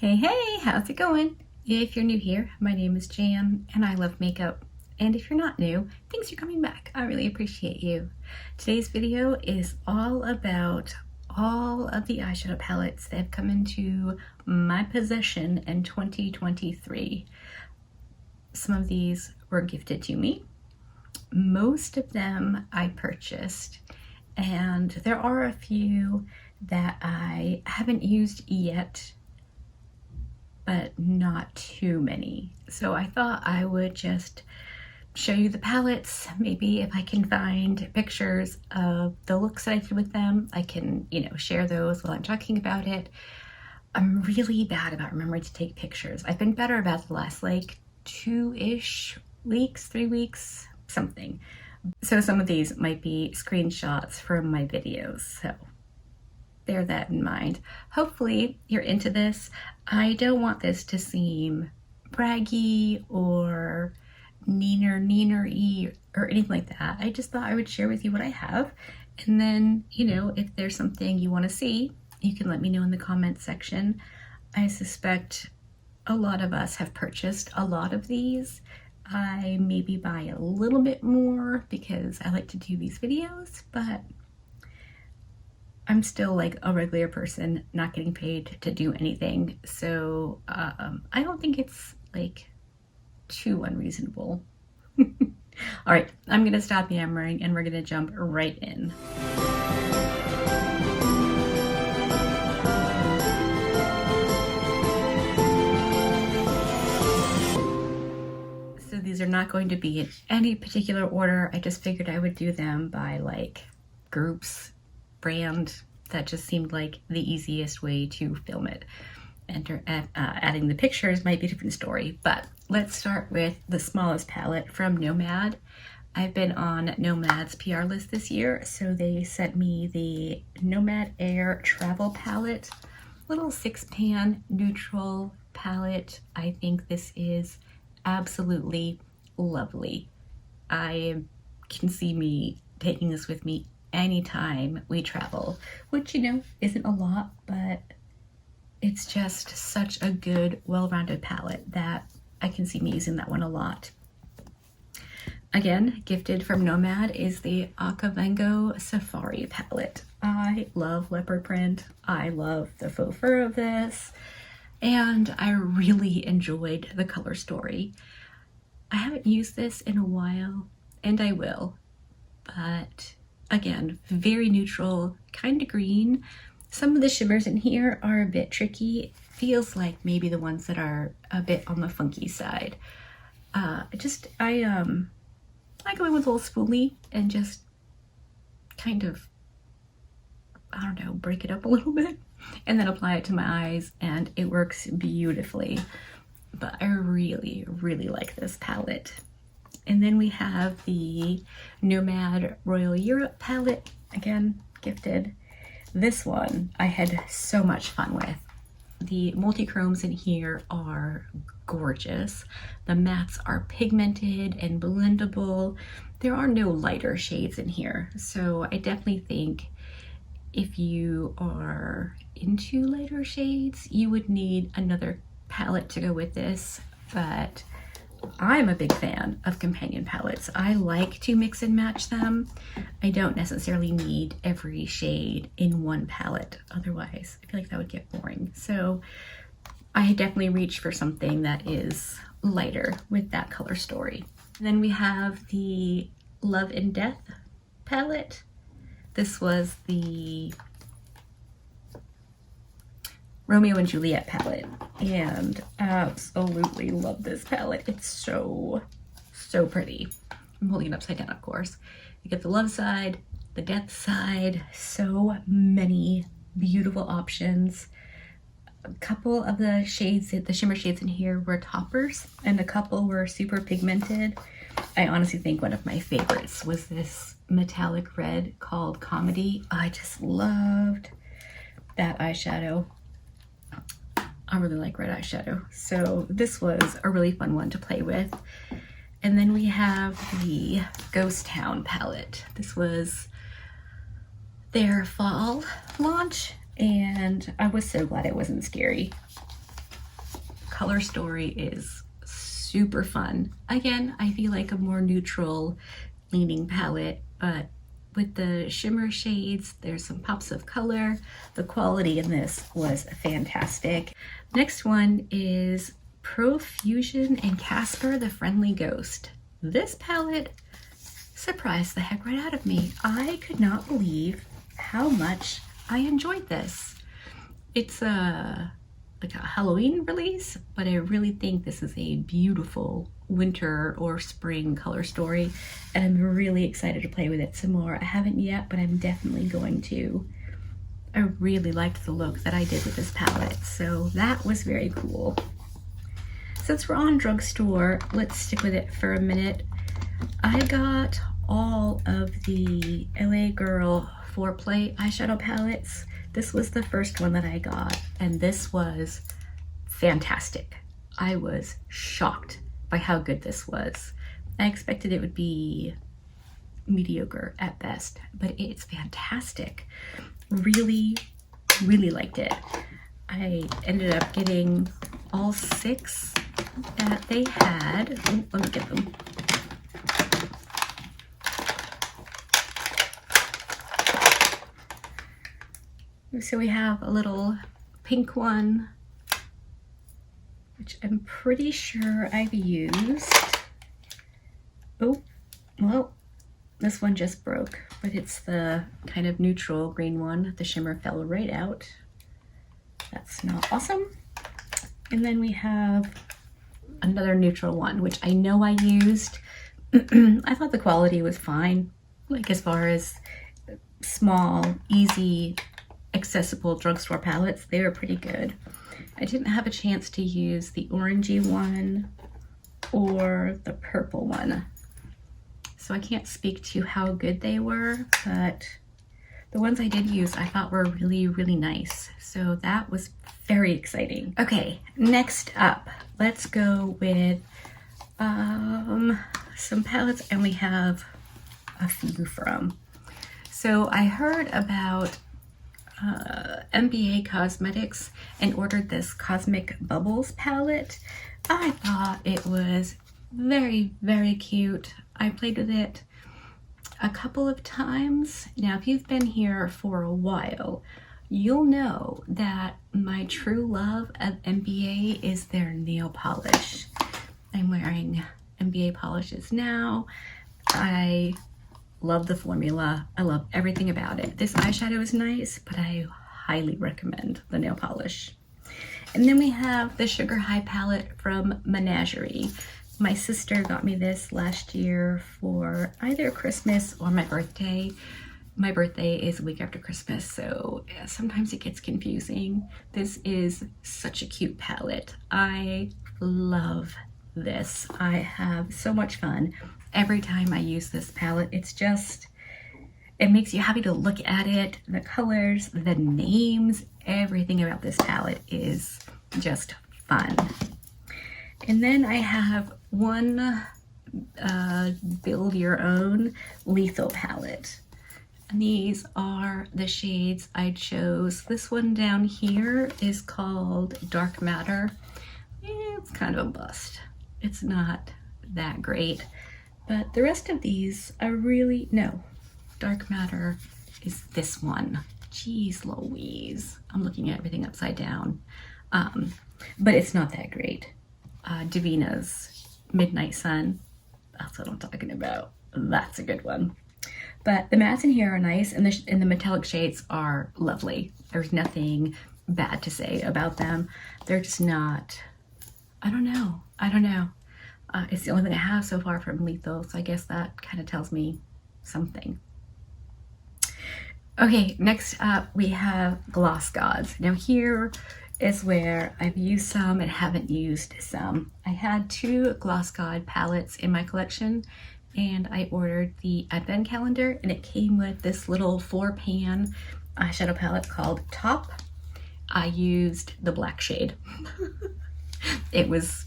Hey, hey, how's it going? If you're new here, my name is Jan and I love makeup. And if you're not new, thanks for coming back. I really appreciate you. Today's video is all about all of the eyeshadow palettes that have come into my possession in 2023. Some of these were gifted to me. Most of them I purchased, and there are a few that I haven't used yet, but not too many. So I thought I would just show you the palettes. Maybe if I can find pictures of the looks that I did with them, I can, share those while I'm talking about it. I'm really bad about remembering to take pictures. I've been better about the last like 2-ish weeks, 3 weeks, something. So some of these might be screenshots from my videos. So bear that in mind. Hopefully you're into this. I don't want this to seem braggy or neener-y or anything like that. I just thought I would share with you what I have. And then, if there's something you want to see, you can let me know in the comments section. I suspect a lot of us have purchased a lot of these. I maybe buy a little bit more because I like to do these videos, but I'm still like a regular person, not getting paid to do anything. So I don't think it's like too unreasonable. All right, I'm gonna stop yammering and we're gonna jump right in. So these are not going to be in any particular order. I just figured I would do them by like groups, brand. That just seemed like the easiest way to film it. Adding the pictures might be a different story, but let's start with the smallest palette from Nomad. I've been on Nomad's PR list this year, so they sent me the Nomad Air Travel Palette, little 6-pan neutral palette. I think this is absolutely lovely. I can see me taking this with me anytime we travel, which isn't a lot, but it's just such a good, well-rounded palette that I can see me using that one a lot. Again, gifted from Nomad is the Akavengo Safari palette. I love leopard print. I love the faux fur of this, and I really enjoyed the color story. I haven't used this in a while, and I will, but again, very neutral, kind of green. Some of the shimmers in here are a bit tricky. Feels like maybe the ones that are a bit on the funky side. I go in with a little spoolie and just kind of, break it up a little bit and then apply it to my eyes, and it works beautifully. But I really, really like this palette. And then we have the Nomad Royal Europe palette, again, gifted. This one I had so much fun with. The multi-chromes in here are gorgeous. The mattes are pigmented and blendable. There are no lighter shades in here, so I definitely think if you are into lighter shades, you would need another palette to go with this, but I'm a big fan of companion palettes. I like to mix and match them. I don't necessarily need every shade in one palette. Otherwise, I feel like that would get boring. So I definitely reach for something that is lighter with that color story. And then we have the Love and Death palette. This was the Romeo and Juliet palette, and absolutely love this palette. It's so pretty. I'm holding it upside down, of course. You get the love side, the death side, so many beautiful options. A couple of the shades, the shimmer shades in here were toppers, and a couple were super pigmented. I honestly think one of my favorites was this metallic red called Comedy. I just loved that eyeshadow. I really like red eyeshadow, so this was a really fun one to play with. And then we have the Ghost Town palette. This was their fall launch, and I was so glad it wasn't scary. color story is super fun. Again, I feel like a more neutral leaning palette, but with the shimmer shades, there's some pops of color. The quality in this was fantastic. Next one is Profusion and Casper the Friendly Ghost. This palette surprised the heck right out of me. I could not believe how much I enjoyed this. It's like a Halloween release, but I really think this is a beautiful winter or spring color story, and I'm really excited to play with it some more. I haven't yet, but I'm definitely going to. I really liked the look that I did with this palette, so that was very cool. Since we're on drugstore, let's stick with it for a minute. I got all of the LA Girl Foreplay eyeshadow palettes. This was the first one that I got, and this was fantastic. I was shocked by how good this was. I expected it would be mediocre at best, but it's fantastic. Really, really liked it. I ended up getting all 6 that they had. Oh, let me get them. So we have a little pink one, which I'm pretty sure I've used. Oh, well, this one just broke, but it's the kind of neutral green one. The shimmer fell right out. That's not awesome. And then we have another neutral one, which I know I used. I thought the quality was fine. Like as far as small, easy, accessible drugstore palettes, they were pretty good. I didn't have a chance to use the orangey one or the purple one, so I can't speak to how good they were, but the ones I did use I thought were really, really nice. So that was very exciting. Okay, next up, let's go with some palettes, and we have a few from. So I heard about MBA Cosmetics and ordered this Cosmic Bubbles palette. I thought it was very, very cute. I played with it a couple of times. Now, if you've been here for a while, you'll know that my true love of MBA is their nail polish. I'm wearing MBA polishes now. I love the formula. I love everything about it. This eyeshadow is nice, but I highly recommend the nail polish. And then we have the Sugar High palette from Menagerie. My sister got me this last year for either Christmas or my birthday. My birthday is a week after Christmas, so sometimes it gets confusing. This is such a cute palette. I love this. I have so much fun every time I use this palette. It's just, it makes you happy to look at it. The colors, the names, everything about this palette is just fun. And then I have one build your own lethal palette. And these are the shades I chose. This one down here is called Dark Matter. It's kind of a bust. It's not that great. But the rest of these are really, no, Dark Matter is this one. Jeez Louise. I'm looking at everything upside down. But it's not that great. Davina's Midnight Sun, that's what I'm talking about. That's a good one. But the mattes in here are nice, and the metallic shades are lovely. There's nothing bad to say about them. They're just not, I don't know. It's the only thing I have so far from Lethal, so I guess that kind of tells me something. Okay, next up we have Gloss Gods. Now here is where I've used some and haven't used some. I had 2 Gloss God palettes in my collection, and I ordered the advent calendar, and it came with this little 4-pan eyeshadow palette called Top. I used the black shade. It was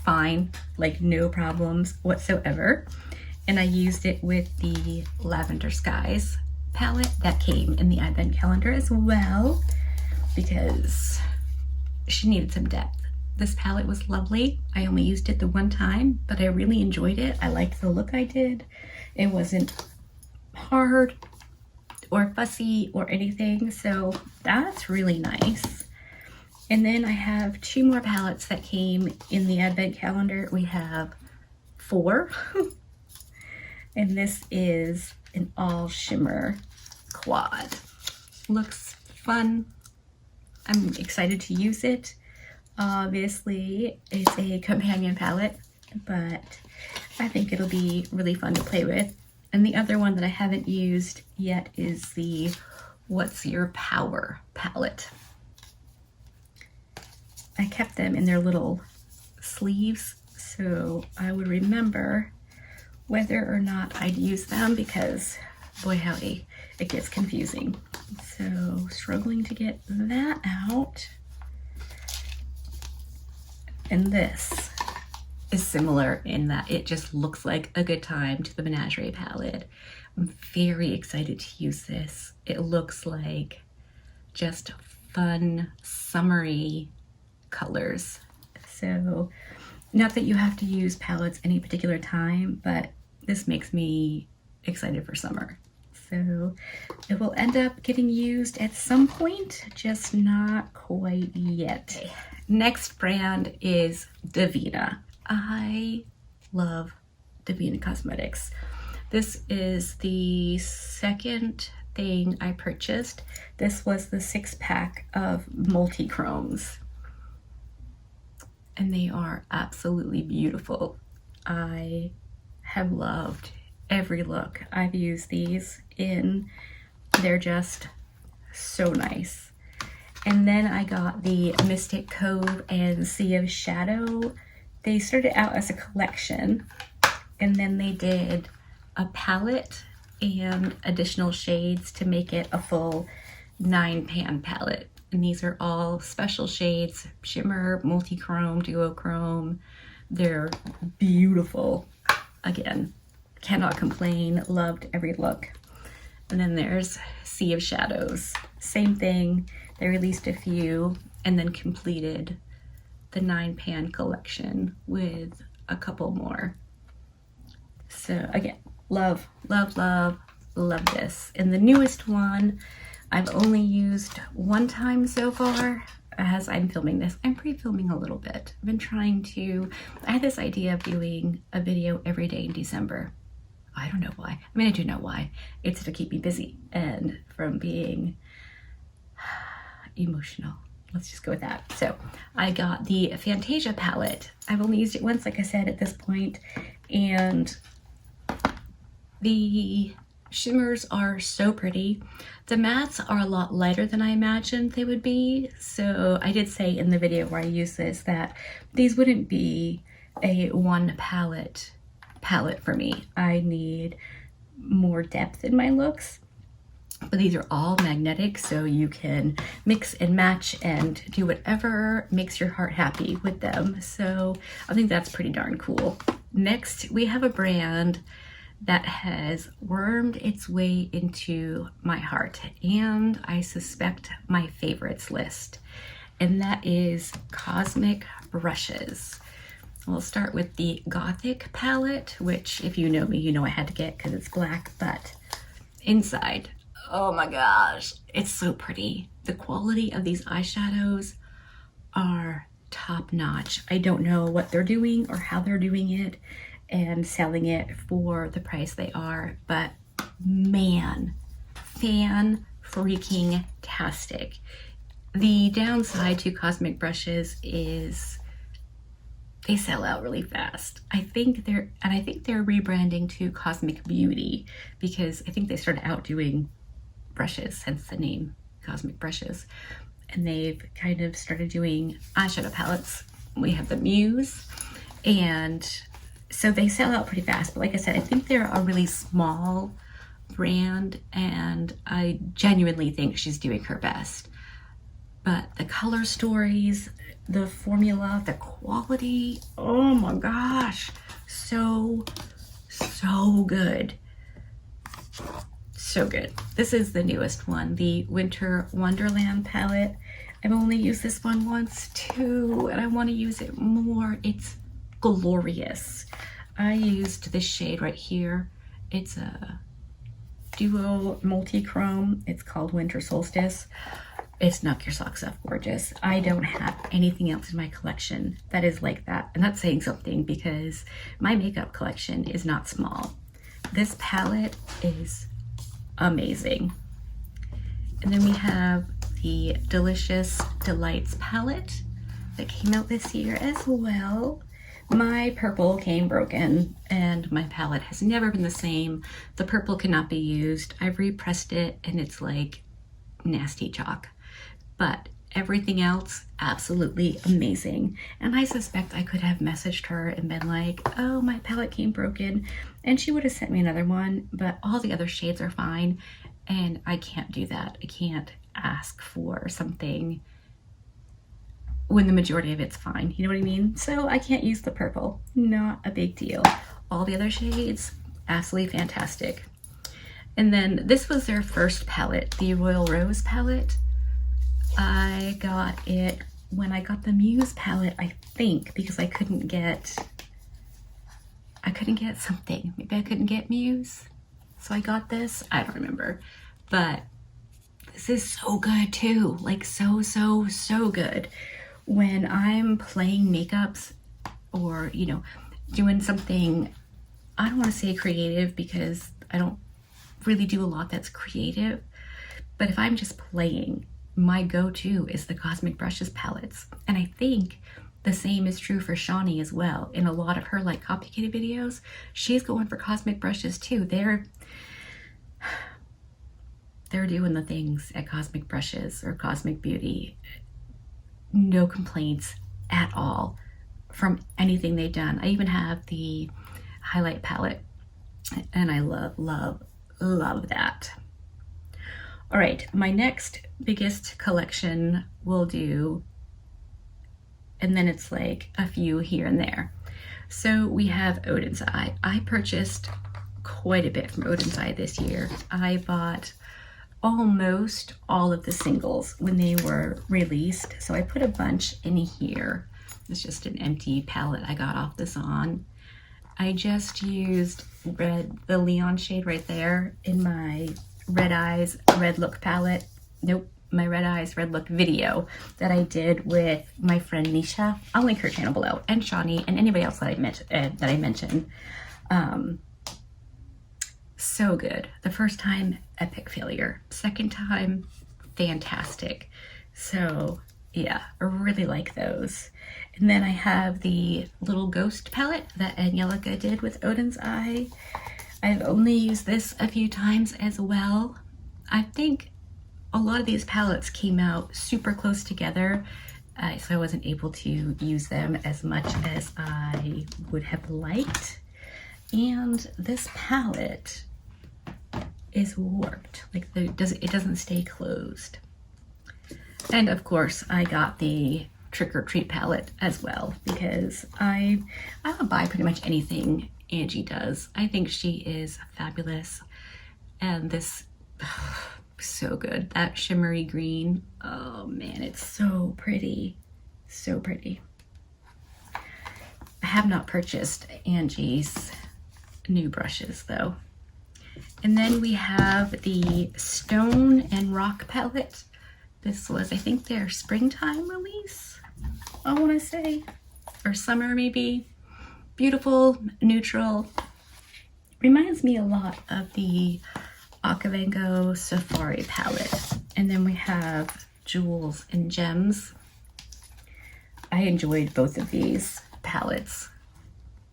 fine, like no problems whatsoever. And I used it with the Lavender Skies palette that came in the advent calendar as well, because she needed some depth. This palette was lovely. I only used it the one time, but I really enjoyed it. I liked the look I did. It wasn't hard or fussy or anything, so that's really nice. And then I have 2 more palettes that came in the advent calendar. We have 4, and this is an all shimmer quad. Looks fun. I'm excited to use it. Obviously, it's a companion palette, but I think it'll be really fun to play with. And the other one that I haven't used yet is the What's Your Power palette. I kept them in their little sleeves so I would remember whether or not I'd use them, because boy howdy, it gets confusing. So struggling to get that out. And this is similar in that it just looks like a good time to the Menagerie palette. I'm very excited to use this. It looks like just fun, summery colors. So not that you have to use palettes any particular time, but this makes me excited for summer. So it will end up getting used at some point, just not quite yet. Next brand is Davina. I love Davina Cosmetics. This is the second thing I purchased. This was the 6-pack of multi-chromes, and they are absolutely beautiful. I have loved every look I've used these in. They're just so nice. And then I got the Mystic Cove and Sea of Shadow. They started out as a collection, and then they did a palette and additional shades to make it a full 9-pan palette. And these are all special shades: shimmer, multi-chrome, duochrome. They're beautiful. Again, cannot complain. Loved every look. And then there's Sea of Shadows. Same thing. They released a few and then completed the 9-pan collection with a couple more. So again, love, love, love, love this. And the newest one, I've only used one time so far as I'm filming this. I'm pre-filming a little bit. I've been trying to, I had this idea of doing a video every day in December. I don't know why. I mean, I do know why. It's to keep me busy and from being emotional. Let's just go with that. So I got the Fantasia palette. I've only used it once, like I said, at this point, and the shimmers are so pretty. The mattes are a lot lighter than I imagined they would be. So I did say in the video where I use this that these wouldn't be a one palette for me. I need more depth in my looks. But these are all magnetic, so you can mix and match and do whatever makes your heart happy with them. So I think that's pretty darn cool. Next, we have a brand that has wormed its way into my heart, and I suspect my favorites list, and that is Cosmic Brushes. We'll start with the Gothic palette, which if you know me, you know I had to get because it's black, but inside, oh my gosh, it's so pretty. The quality of these eyeshadows are top notch. I don't know what they're doing or how they're doing it and selling it for the price they are, but man, fan freaking tastic. The downside to Cosmic Brushes is they sell out really fast. I think they're rebranding to Cosmic Beauty because I think they started out doing brushes, hence the name Cosmic Brushes, and they've kind of started doing eyeshadow palettes. We have the Muse, and so they sell out pretty fast, but like I said, I think they're a really small brand, and I genuinely think she's doing her best. But the color stories, the formula, the quality, oh my gosh, so good. So good. This is the newest one, the Winter Wonderland palette. I've only used this one once too, and I want to use it more. It's glorious. I used this shade right here. It's a duo multi-chrome. It's called Winter Solstice. It's knock your socks off gorgeous. I don't have anything else in my collection that is like that. And that's saying something because my makeup collection is not small. This palette is amazing. And then we have the Delicious Delights palette that came out this year as well. My purple came broken and my palette has never been the same. The purple cannot be used. I've repressed it and it's like nasty chalk. But everything else, absolutely amazing. And I suspect I could have messaged her and been like, oh, my palette came broken. And she would have sent me another one, but all the other shades are fine. And I can't do that. I can't ask for something when the majority of it's fine. You know what I mean? So I can't use the purple. Not a big deal. All the other shades, absolutely fantastic. And then this was their first palette, the Royal Rose palette. I got it when I got the Muse palette, I think, because I couldn't get something. Maybe I couldn't get Muse. So I got this. I don't remember. But this is so good too. Like so good. When I'm playing makeups or, you know, doing something, I don't want to say creative because I don't really do a lot that's creative. But if I'm just playing, my go-to is the Cosmic Brushes palettes. And I think the same is true for Shani as well. In a lot of her like copycat videos, she's going for Cosmic Brushes too. They're doing the things at Cosmic Brushes or Cosmic Beauty. No complaints at all from anything they've done. I even have the highlight palette and I love that. All right, my next biggest collection will do, and then it's like a few here and there. So we have Odin's Eye. I purchased quite a bit from Odin's Eye this year. I bought almost all of the singles when they were released. So I put a bunch in here. It's just an empty palette I got off the Zon. I just used the Leon shade right there in my Red Eyes Red Look palette. Nope, my Red Eyes Red Look video that I did with my friend Nisha. I'll link her channel below, and Shani, and anybody else that I mentioned. So good. The first time, epic failure. Second time, fantastic. So yeah, I really like those. And then I have the little ghost palette that Angelica did with Odin's Eye. I've only used this a few times as well. I think a lot of these palettes came out super close together, so I wasn't able to use them as much as I would have liked. And this palette is warped, like it doesn't stay closed. And of course I got the Trick or Treat palette as well because I would buy pretty much anything Angie does. I think she is fabulous. And this, so good. That shimmery green, oh man, it's so pretty. So pretty. I have not purchased Angie's new brushes though. And then we have the Stone and Rock palette. This was, I think, their springtime release, I want to say, or summer maybe. Beautiful, neutral. Reminds me a lot of the Okavango Safari palette. And then we have Jewels and Gems. I enjoyed both of these palettes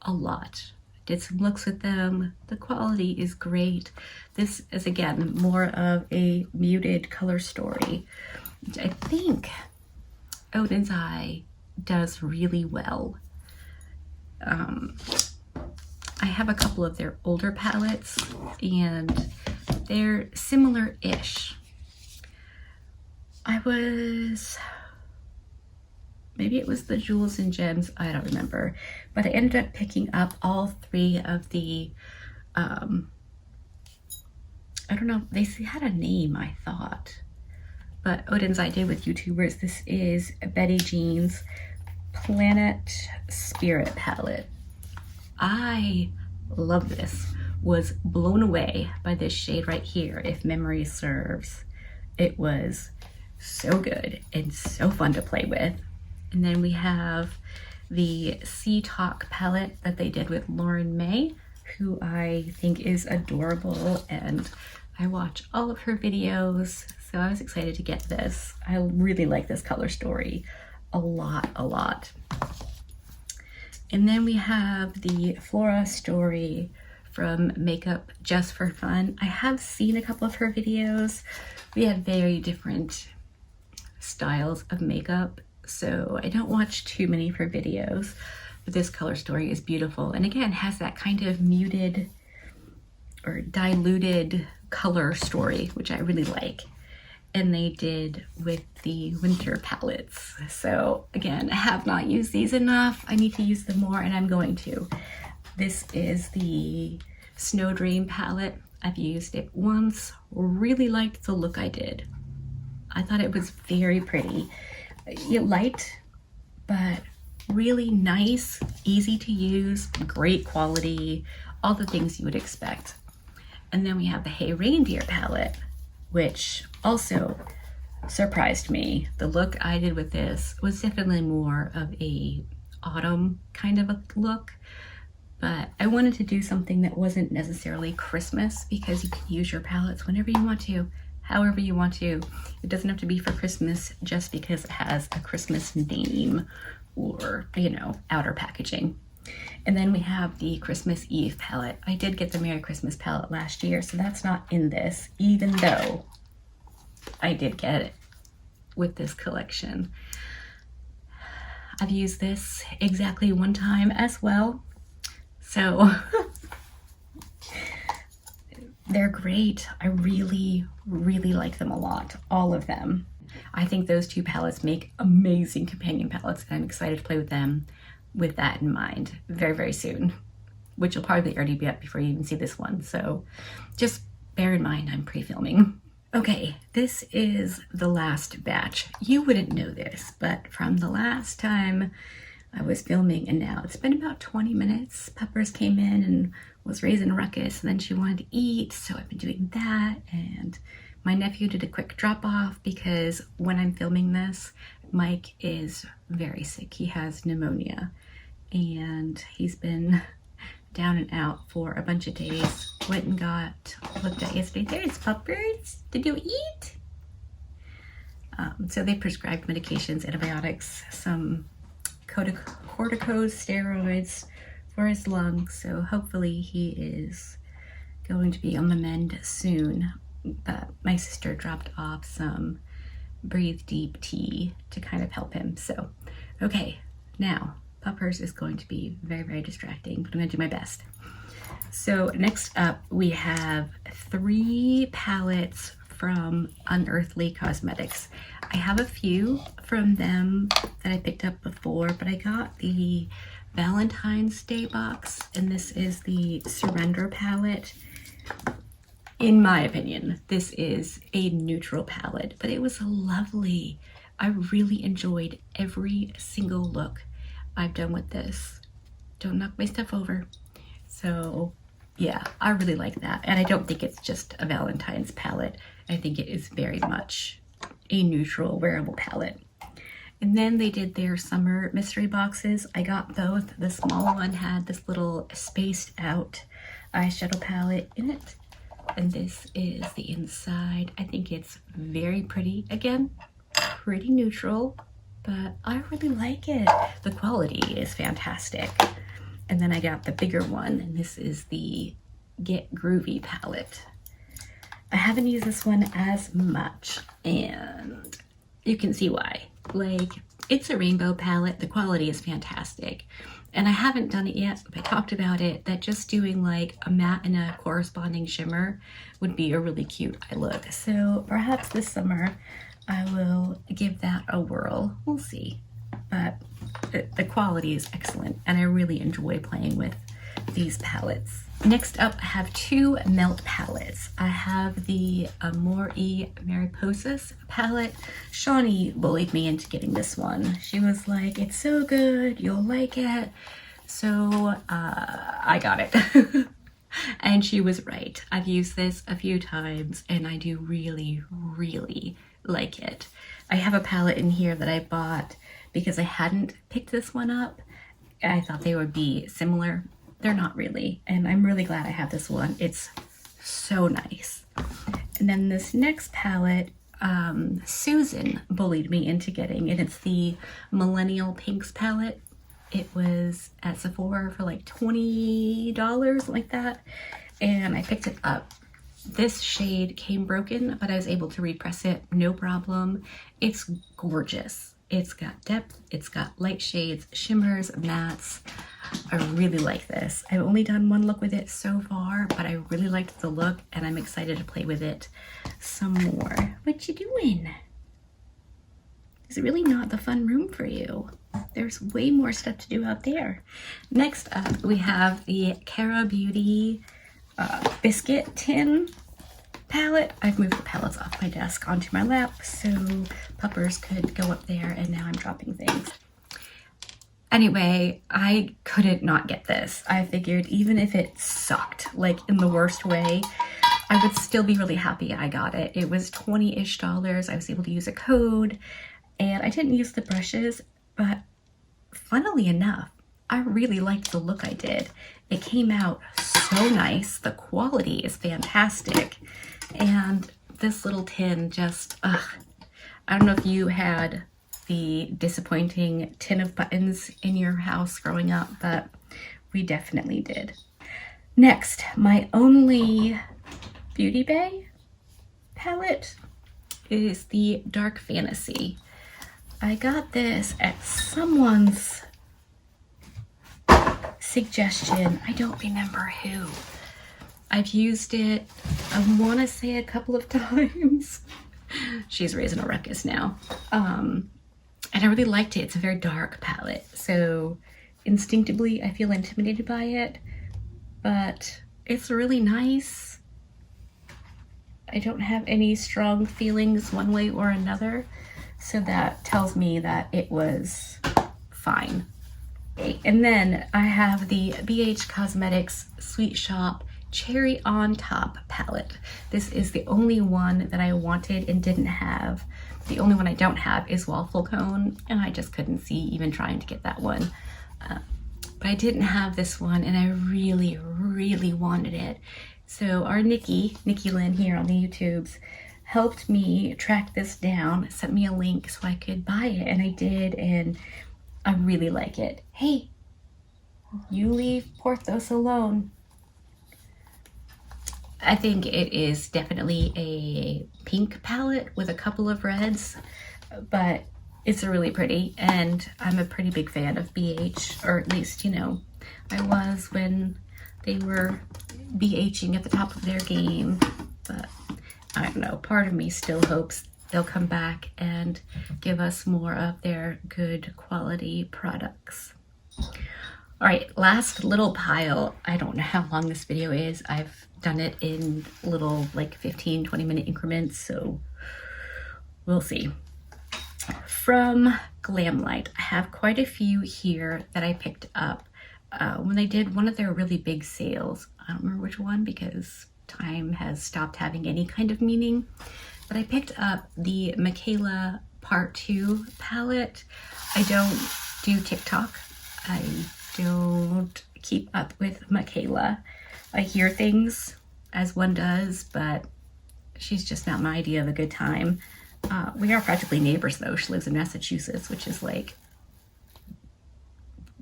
a lot. Did some looks with them. The quality is great. This is, again, more of a muted color story, which I think Odin's Eye does really well. I have a couple of their older palettes and they're similar-ish. Maybe it was the Jewels and Gems, I don't remember, but I ended up picking up all three of the, I don't know, they had a name, I thought, but Odin's I did with YouTubers. This is Betty Jean's Planet Spirit palette. I love this. Was blown away by this shade right here, if memory serves. It was so good and so fun to play with. And then we have the Sea Talk palette that they did with Lauren May, who I think is adorable, and I watch all of her videos, so I was excited to get this. I really like this color story a lot. And then we have the Flora story from Makeup Just for Fun. I have seen a couple of her videos. We have very different styles of makeup, so I don't watch too many of her videos, but this color story is beautiful. And again, has that kind of muted or diluted color story, which I really like. And they did with the winter palettes. So again, I have not used these enough. I need to use them more, and I'm going to. This is the Snow Dream palette. I've used it once, really liked the look I did. I thought it was very pretty. Light, but really nice, easy to use, great quality, all the things you would expect. And then we have the Hey Reindeer palette, which also surprised me. The look I did with this was definitely more of a autumn kind of a look, but I wanted to do something that wasn't necessarily Christmas, because you can use your palettes whenever you want to, however you want to. It doesn't have to be for Christmas just because it has a Christmas name or, you know, outer packaging. And then we have the Christmas Eve palette. I did get the Merry Christmas palette last year, so that's not in this, even though I did get it with this collection. I've used this exactly one time as well. So they're great. I really like them a lot, all of them. I think those two palettes make amazing companion palettes, and I'm excited to play with them with that in mind very soon, which will probably already be up before you even see this one. So just bear in mind I'm pre-filming. Okay, this is the last batch. You wouldn't know this, but from the last time I was filming and now it's been about 20 minutes. Peppers came in and was raising a ruckus, and then she wanted to eat, so I've been doing that. And my nephew did a quick drop off because when I'm filming this, Mike is very sick. He has pneumonia and he's been down and out for a bunch of days. Went and got looked at yesterday. There's Peppers. Did you eat? So they prescribed medications, antibiotics, some corticosteroids for his lungs. So hopefully he is going to be on the mend soon. But my sister dropped off some Breathe Deep tea to kind of help him. So, okay, now Peppers is going to be very distracting, but I'm gonna do my best. So next up, we have 3 palettes from Unearthly Cosmetics. I have a few from them that I picked up before, but I got the Valentine's Day box, and this is the Surrender palette. In my opinion, this is a neutral palette, but it was lovely. I really enjoyed every single look I've done with this. Don't knock my stuff over. So yeah, I really like that. And I don't think it's just a Valentine's palette. I think it is very much a neutral wearable palette. And then they did their summer mystery boxes. I got both. The small one had this little spaced out eyeshadow palette in it. And this is the inside. I think it's very pretty. Again, pretty neutral, but I really like it. The quality is fantastic. And then I got the bigger one, and this is the Get Groovy palette. I haven't used this one as much, and you can see why. Like, it's a rainbow palette. The quality is fantastic. And I haven't done it yet, but I talked about it, that just doing like a matte and a corresponding shimmer would be a really cute eye look. So perhaps this summer I will give that a whirl. We'll see. But the quality is excellent, and I really enjoy playing with these palettes. Next up, I have two melt palettes. I have the Amore Mariposas palette. Shawnee bullied me into getting this one. She was like, it's so good, you'll like it. So I got it. And she was right. I've used this a few times and I do really, really like it. I have a palette in here that I bought because I hadn't picked this one up. I thought they would be similar. They're not really, and I'm really glad I have this one. It's so nice. And then this next palette, Susan bullied me into getting, and it's the Millennial Pinks palette. It was at Sephora for like $20, like that, and I picked it up. This shade came broken, but I was able to repress it, no problem. It's gorgeous. It's got depth, it's got light shades, shimmers, mattes. I really like this. I've only done one look with it so far, but I really liked the look and I'm excited to play with it some more. What you doing? Is it really not the fun room for you? There's way more stuff to do out there. Next up, we have the Kara Beauty Biscuit Tin palette. I've moved the palettes off my desk onto my lap so puppers could go up there, and now I'm dropping things. Anyway, I couldn't not get this. I figured even if it sucked, like in the worst way, I would still be really happy I got it. It was $20-ish. I was able to use a code and I didn't use the brushes, but funnily enough, I really liked the look I did. It came out so nice. The quality is fantastic. And this little tin just, I don't know if you had the disappointing tin of buttons in your house growing up, but we definitely did. Next, my only Beauty Bay palette is the Dark Fantasy. I got this at someone's suggestion. I don't remember who. I've used it, I want to say a couple of times. She's raising a ruckus now. And I really liked it. It's a very dark palette, so instinctively I feel intimidated by it, but it's really nice. I don't have any strong feelings one way or another, so that tells me that it was fine. Okay. And then I have the BH Cosmetics Sweet Shop Cherry on Top palette. This is the only one that I wanted and didn't have. The only one I don't have is Waffle Cone, and I just couldn't see even trying to get that one. But I didn't have this one, and I really, really wanted it. So our Nikki Lynn here on the YouTubes, helped me track this down, sent me a link so I could buy it, and I did, and I really like it. Hey, you leave Porthos alone. I think it is definitely a pink palette with a couple of reds, but it's really pretty, and I'm a pretty big fan of BH, or at least, you know, I was when they were BHing at the top of their game, but I don't know, part of me still hopes they'll come back and give us more of their good quality products. All right, last little pile. I don't know how long this video is. I've done it in little like 15-20 minute increments, so we'll see. From Glamlite, I have quite a few here that I picked up when they did one of their really big sales. I don't remember which one because time has stopped having any kind of meaning, but I picked up the Michaela Part 2 palette. I don't do TikTok. I don't keep up with Michaela. I hear things as one does, but she's just not my idea of a good time. We are practically neighbors though. She lives in Massachusetts, which is like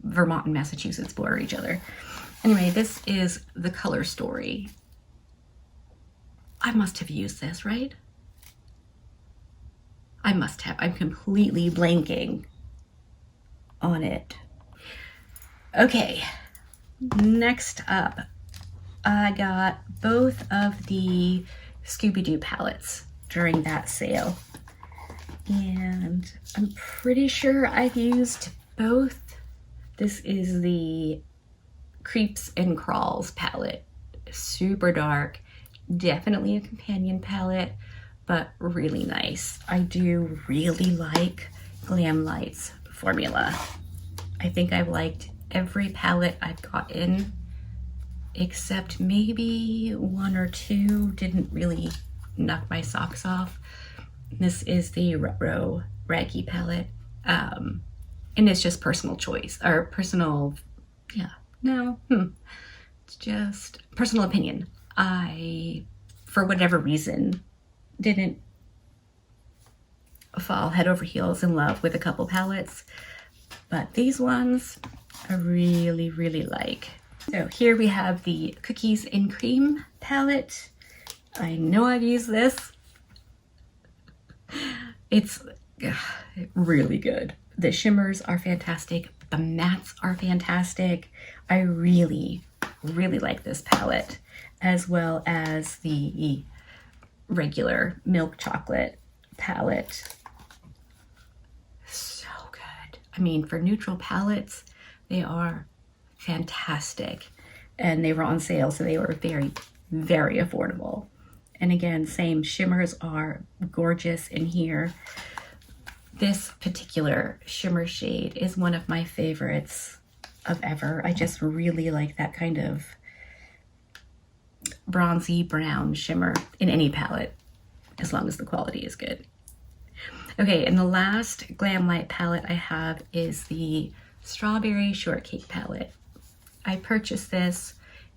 Vermont and Massachusetts border each other. Anyway, this is The Color Story. I must have used this, right? I must have. I'm completely blanking on it. Okay, next up, I got both of the Scooby-Doo palettes during that sale. And I'm pretty sure I've used both. This is the Creeps and Crawls palette. Super dark, definitely a companion palette, but really nice. I do really like Glamlite's formula. I think I've liked every palette I've gotten, except maybe one or two didn't really knock my socks off. This is the Retro Raggy palette, and it's just personal choice, or personal, it's just personal opinion. I, for whatever reason, didn't fall head over heels in love with a couple palettes, but these ones I really, really like. So here we have the Cookies and Cream palette. I know I've used this. It's really good. The shimmers are fantastic. The mattes are fantastic. I really, really like this palette, as well as the regular milk chocolate palette. So good. I mean, for neutral palettes, they are fantastic, and they were on sale, so they were very, very affordable. And again, same, shimmers are gorgeous in here. This particular shimmer shade is one of my favorites of ever. I just really like that kind of bronzy brown shimmer in any palette, as long as the quality is good. Okay, and the last Glamlite palette I have is the Strawberry Shortcake palette. I purchased this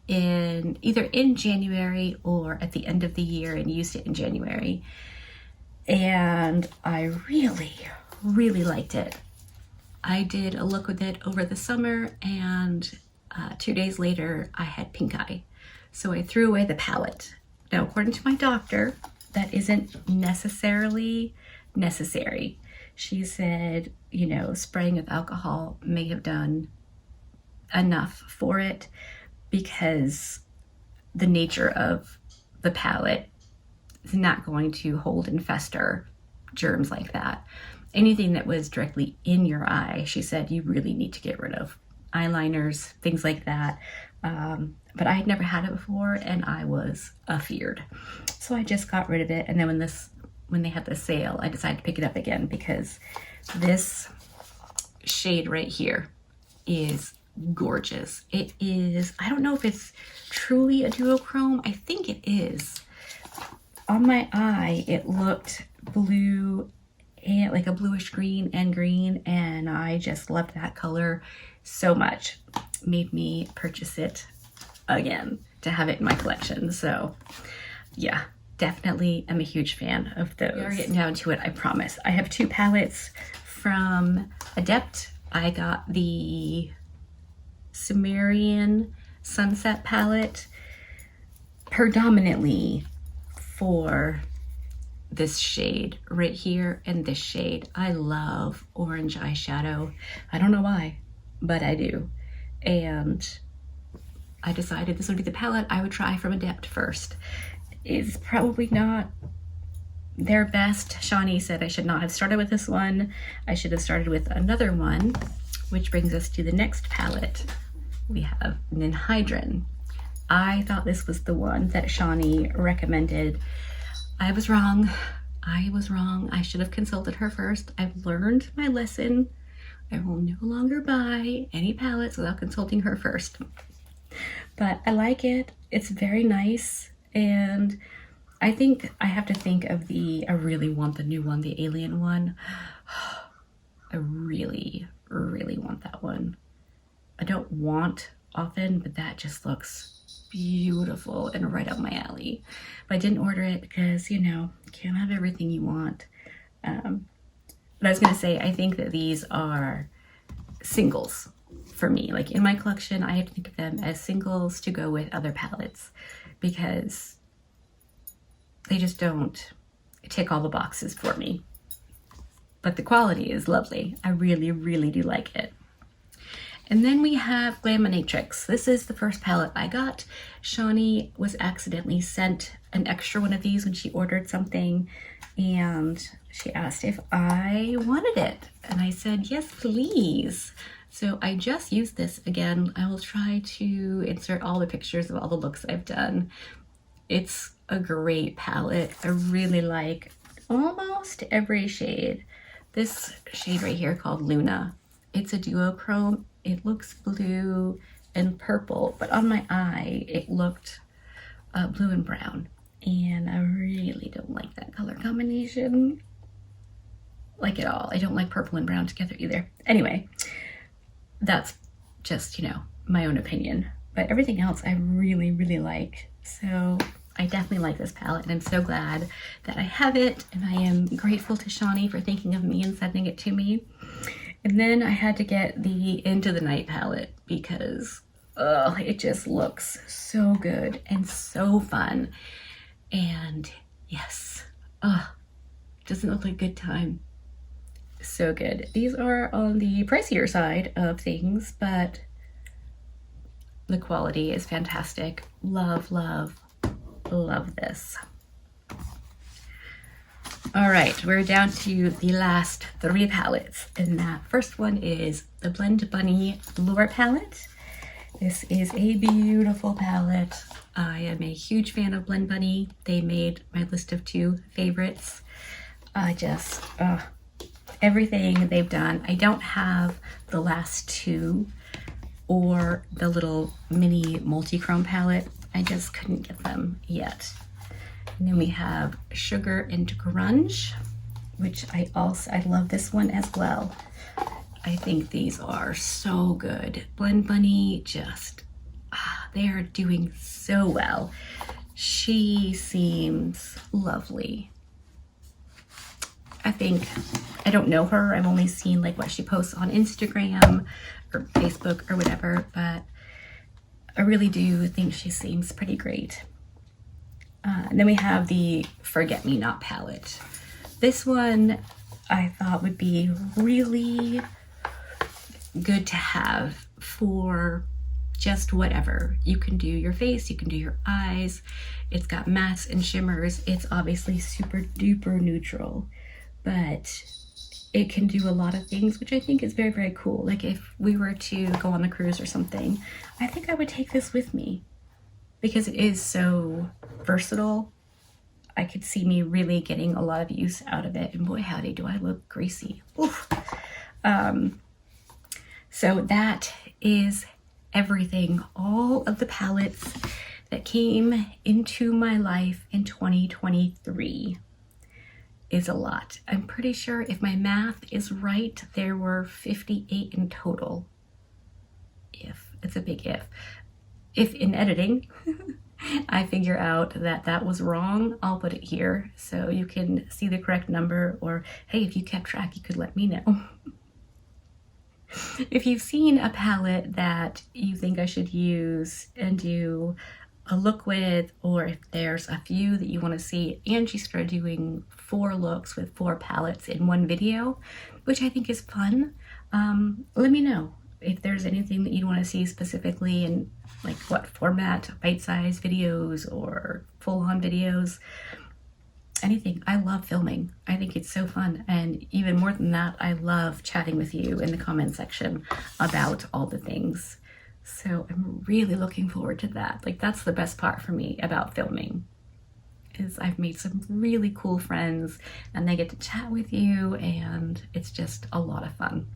either in January or at the end of the year and used it in January. And I really, really liked it. I did a look with it over the summer, and 2 days later I had pink eye. So I threw away the palette. Now, according to my doctor, that isn't necessarily necessary. She said, you know, spraying with alcohol may have done enough for it, because the nature of the palette is not going to hold and fester germs like that. Anything that was directly in your eye, she said, you really need to get rid of. Eyeliners, things like that. But I had never had it before, and I was afeared. So I just got rid of it. And then when they had the sale, I decided to pick it up again, because this shade right here is gorgeous. It is, I don't know if it's truly a duochrome. I think it is. On my eye, it looked blue and like a bluish green and green, and I just loved that color so much. Made me purchase it again to have it in my collection. So yeah, definitely am a huge fan of those. We are getting down to it, I promise. I have two palettes from Adept. I got the Sumerian Sunset palette predominantly for this shade right here and this shade. I love orange eyeshadow. I don't know why, but I do. And I decided this would be the palette I would try from Adept first. It's probably not their best. Shawnee said I should not have started with this one. I should have started with another one, which brings us to the next palette. We have Ninhydrin. I thought this was the one that Shawnee recommended. I was wrong. I should have consulted her first. I've learned my lesson. I will no longer buy any palettes without consulting her first. But I like it. It's very nice. And I think I have to think of I really want the new one, the Alien one. I really, really want that one. I don't want often, but that just looks beautiful and right up my alley. But I didn't order it because, you know, you can't have everything you want. But I was gonna say, I think that these are singles for me. Like in my collection, I have to think of them as singles to go with other palettes, because they just don't tick all the boxes for me. But the quality is lovely. I really, really do like it. And then we have Glaminatrix. This is the first palette I got. Shawnee was accidentally sent an extra one of these when she ordered something, and she asked if I wanted it. And I said, yes, please. So I just used this again. I will try to insert all the pictures of all the looks I've done. It's a great palette. I really like almost every shade. This shade right here called Luna. It's a duochrome. It looks blue and purple, but on my eye it looked blue and brown, and I really don't like that color combination like at all. I don't like purple and brown together either. Anyway, that's just, you know, my own opinion, but everything else I really, really like. So I definitely like this palette, and I'm so glad that I have it, and I am grateful to Shawnee for thinking of me and sending it to me. And then I had to get the Into the Night palette because it just looks so good and so fun. And yes, doesn't look like a good time. So good. These are on the pricier side of things, but the quality is fantastic. Love, love, love this. All right, we're down to the last 3 palettes, and that first one is the Blend Bunny Lure palette. This is a beautiful palette. I am a huge fan of Blend Bunny. They made my list of 2 favorites. I just, everything they've done. I don't have the last 2 or the little mini multi-chrome palette. I just couldn't get them yet. And then we have Sugar and Grunge, which I love this one as well. I think these are so good. Blend Bunny just, they are doing so well. She seems lovely. I don't know her. I've only seen like what she posts on Instagram or Facebook or whatever, but I really do think she seems pretty great. And then we have the Forget Me Not palette. This one I thought would be really good to have for just whatever. You can do your face, you can do your eyes. It's got mattes and shimmers. It's obviously super duper neutral, but it can do a lot of things, which I think is very, very cool. Like if we were to go on the cruise or something, I think I would take this with me because it is so versatile. I could see me really getting a lot of use out of it, and boy howdy do I look greasy. Oof. So that is everything. All of the palettes that came into my life in 2023 is a lot. I'm pretty sure if my math is right, there were 58 in total. If, it's a big if. If in editing, I figure out that that was wrong, I'll put it here so you can see the correct number, or hey, if you kept track, you could let me know. If you've seen a palette that you think I should use and do a look with, or if there's a few that you want to see, Angie started doing 4 looks with 4 palettes in one video, which I think is fun. Let me know if there's anything that you'd want to see specifically in like what format, bite-sized videos or full-on videos, anything. I love filming. I think it's so fun. And even more than that, I love chatting with you in the comment section about all the things. So I'm really looking forward to that. Like that's the best part for me about filming, is I've made some really cool friends and they get to chat with you, and it's just a lot of fun.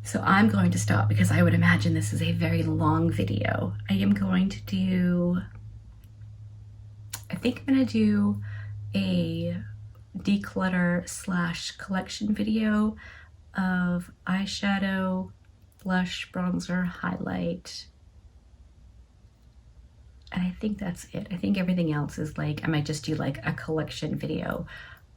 So I'm going to stop because I would imagine this is a very long video. I am going to do, I think I'm gonna do a declutter / collection video of eyeshadow, blush, bronzer, highlight, and I think that's it. I think everything else is like, I might just do like a collection video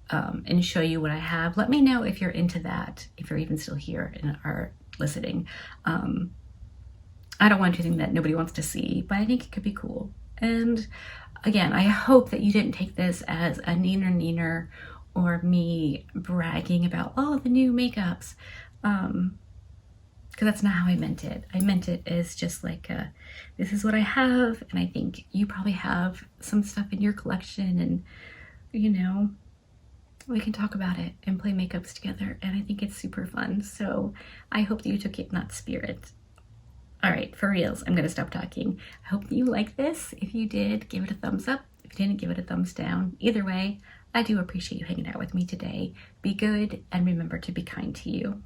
and show you what I have. Let me know if you're into that, if you're even still here and are listening. I don't want anything that nobody wants to see, but I think it could be cool. And again, I hope that you didn't take this as a neener or me bragging about all the new makeups, because that's not how I meant it. I meant it as just like this is what I have, and I think you probably have some stuff in your collection, and you know, we can talk about it and play makeups together, and I think it's super fun. So I hope that you took it in that spirit. All right, for reals, I'm gonna stop talking. I hope that you like this. If you did, give it a thumbs up. If you didn't, give it a thumbs down. Either way, I do appreciate you hanging out with me today. Be good and remember to be kind to you.